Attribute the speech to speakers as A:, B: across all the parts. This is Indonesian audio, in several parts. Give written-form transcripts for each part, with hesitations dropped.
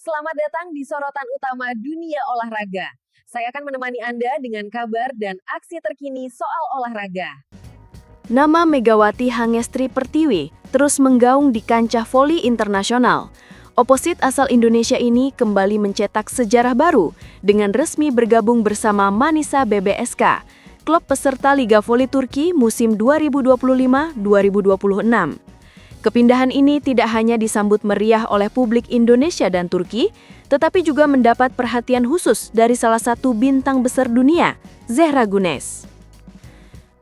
A: Selamat datang di sorotan utama dunia olahraga. Saya akan menemani Anda dengan kabar dan aksi terkini soal olahraga.
B: Nama Megawati Hangestri Pertiwi terus menggaung di kancah voli internasional. Oposit asal Indonesia ini kembali mencetak sejarah baru dengan resmi bergabung bersama Manisa BBSK, klub peserta Liga Voli Turki musim 2025-2026. Kepindahan ini tidak hanya disambut meriah oleh publik Indonesia dan Turki, tetapi juga mendapat perhatian khusus dari salah satu bintang besar dunia, Zehra Güneş.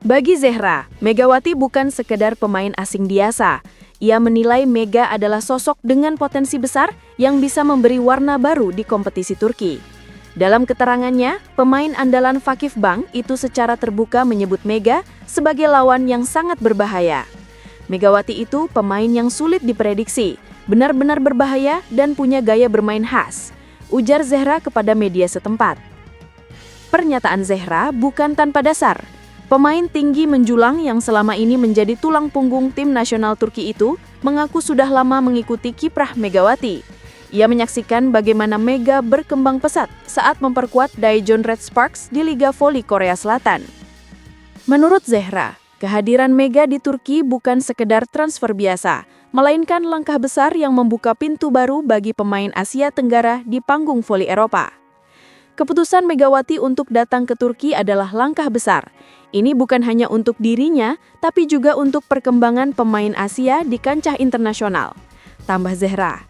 B: Bagi Zehra, Megawati bukan sekedar pemain asing biasa. Ia menilai Mega adalah sosok dengan potensi besar yang bisa memberi warna baru di kompetisi Turki. Dalam keterangannya, pemain andalan Vakifbank itu secara terbuka menyebut Mega sebagai lawan yang sangat berbahaya. Megawati itu pemain yang sulit diprediksi, benar-benar berbahaya dan punya gaya bermain khas, ujar Zehra kepada media setempat. Pernyataan Zehra bukan tanpa dasar. Pemain tinggi menjulang yang selama ini menjadi tulang punggung tim nasional Turki itu mengaku sudah lama mengikuti kiprah Megawati. Ia menyaksikan bagaimana Mega berkembang pesat saat memperkuat Daejeon Red Sparks di Liga Voli Korea Selatan. Menurut Zehra, kehadiran Mega di Turki bukan sekedar transfer biasa, melainkan langkah besar yang membuka pintu baru bagi pemain Asia Tenggara di panggung voli Eropa. Keputusan Megawati untuk datang ke Turki adalah langkah besar. Ini bukan hanya untuk dirinya, tapi juga untuk perkembangan pemain Asia di kancah internasional. Tambah Zehra,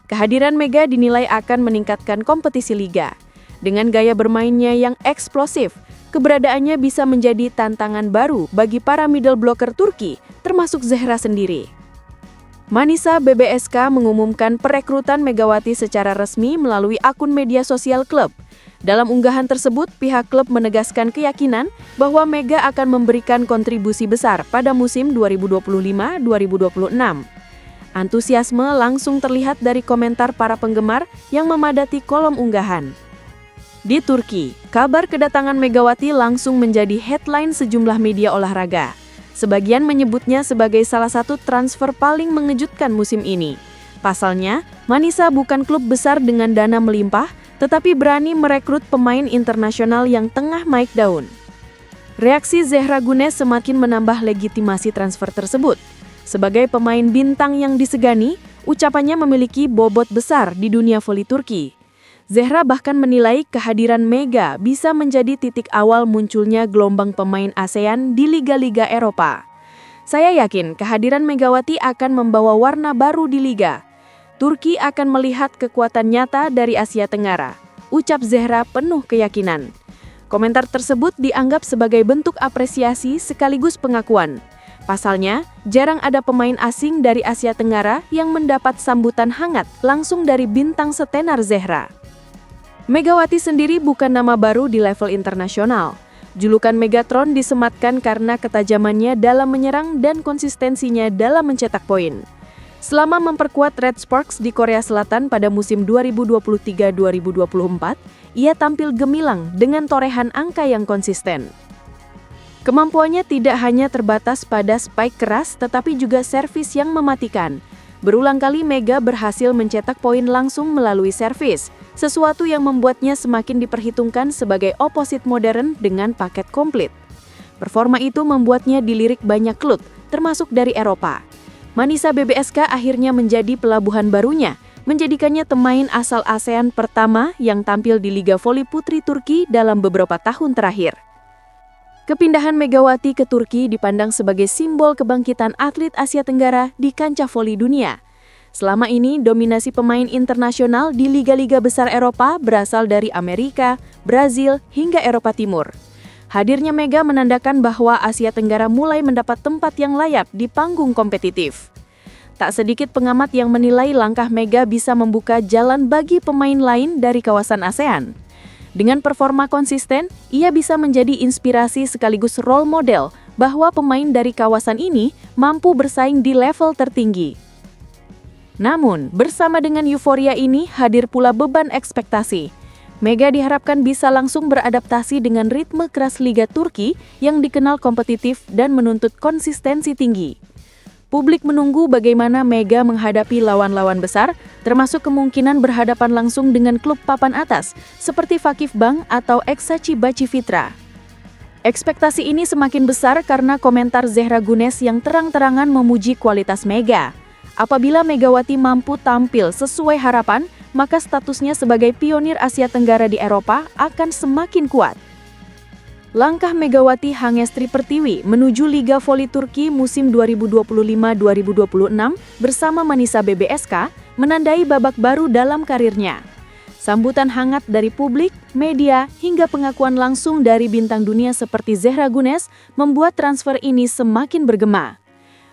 B: kehadiran Mega dinilai akan meningkatkan kompetisi liga. Dengan gaya bermainnya yang eksplosif, keberadaannya bisa menjadi tantangan baru bagi para middle blocker Turki, termasuk Zehra sendiri. Manisa BBSK mengumumkan perekrutan Megawati secara resmi melalui akun media sosial klub. Dalam unggahan tersebut, pihak klub menegaskan keyakinan bahwa Mega akan memberikan kontribusi besar pada musim 2025-2026. Antusiasme langsung terlihat dari komentar para penggemar yang memadati kolom unggahan. Di Turki, kabar kedatangan Megawati langsung menjadi headline sejumlah media olahraga. Sebagian menyebutnya sebagai salah satu transfer paling mengejutkan musim ini. Pasalnya, Manisa bukan klub besar dengan dana melimpah, tetapi berani merekrut pemain internasional yang tengah naik daun. Reaksi Zehra Güneş semakin menambah legitimasi transfer tersebut. Sebagai pemain bintang yang disegani, ucapannya memiliki bobot besar di dunia voli Turki. Zehra bahkan menilai kehadiran Mega bisa menjadi titik awal munculnya gelombang pemain ASEAN di liga-liga Eropa. Saya yakin kehadiran Megawati akan membawa warna baru di liga. Turki akan melihat kekuatan nyata dari Asia Tenggara, ucap Zehra penuh keyakinan. Komentar tersebut dianggap sebagai bentuk apresiasi sekaligus pengakuan. Pasalnya, jarang ada pemain asing dari Asia Tenggara yang mendapat sambutan hangat langsung dari bintang setenar Zehra. Megawati sendiri bukan nama baru di level internasional. Julukan Megatron disematkan karena ketajamannya dalam menyerang dan konsistensinya dalam mencetak poin. Selama memperkuat Red Sparks di Korea Selatan pada musim 2023-2024, ia tampil gemilang dengan torehan angka yang konsisten. Kemampuannya tidak hanya terbatas pada spike keras, tetapi juga servis yang mematikan. Berulang kali Mega berhasil mencetak poin langsung melalui servis, sesuatu yang membuatnya semakin diperhitungkan sebagai oposit modern dengan paket komplit. Performa itu membuatnya dilirik banyak klub, termasuk dari Eropa. Manisa BBSK akhirnya menjadi pelabuhan barunya, menjadikannya pemain asal ASEAN pertama yang tampil di Liga Voli Putri Turki dalam beberapa tahun terakhir. Kepindahan Megawati ke Turki dipandang sebagai simbol kebangkitan atlet Asia Tenggara di kancah voli dunia. Selama ini, dominasi pemain internasional di liga-liga besar Eropa berasal dari Amerika, Brazil, hingga Eropa Timur. Hadirnya Mega menandakan bahwa Asia Tenggara mulai mendapat tempat yang layak di panggung kompetitif. Tak sedikit pengamat yang menilai langkah Mega bisa membuka jalan bagi pemain lain dari kawasan ASEAN. Dengan performa konsisten, ia bisa menjadi inspirasi sekaligus role model bahwa pemain dari kawasan ini mampu bersaing di level tertinggi. Namun, bersama dengan euforia ini hadir pula beban ekspektasi. Mega diharapkan bisa langsung beradaptasi dengan ritme keras Liga Turki yang dikenal kompetitif dan menuntut konsistensi tinggi. Publik menunggu bagaimana Mega menghadapi lawan-lawan besar, termasuk kemungkinan berhadapan langsung dengan klub papan atas, seperti Fakif Bank atau Eksachiba Civitra. Ekspektasi ini semakin besar karena komentar Zehra Gunes yang terang-terangan memuji kualitas Mega. Apabila Megawati mampu tampil sesuai harapan, maka statusnya sebagai pionir Asia Tenggara di Eropa akan semakin kuat. Langkah Megawati Hangestri Pertiwi menuju Liga Voli Turki musim 2025-2026 bersama Manisa BBSK menandai babak baru dalam karirnya. Sambutan hangat dari publik, media, hingga pengakuan langsung dari bintang dunia seperti Zehra Gunes membuat transfer ini semakin bergema.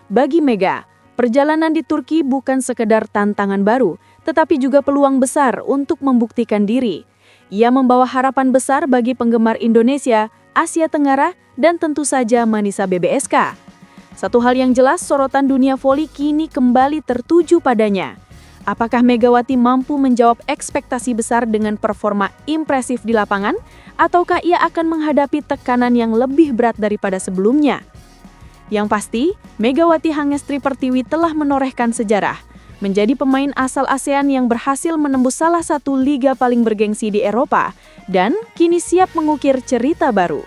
B: Bagi Mega, perjalanan di Turki bukan sekedar tantangan baru, tetapi juga peluang besar untuk membuktikan diri. Ia membawa harapan besar bagi penggemar Indonesia, Asia Tenggara, dan tentu saja Manisa BBSK. Satu hal yang jelas, sorotan dunia voli kini kembali tertuju padanya. Apakah Megawati mampu menjawab ekspektasi besar dengan performa impresif di lapangan, ataukah ia akan menghadapi tekanan yang lebih berat daripada sebelumnya? Yang pasti, Megawati Hangestri Pertiwi telah menorehkan sejarah, menjadi pemain asal ASEAN yang berhasil menembus salah satu liga paling bergengsi di Eropa, dan kini siap mengukir cerita baru.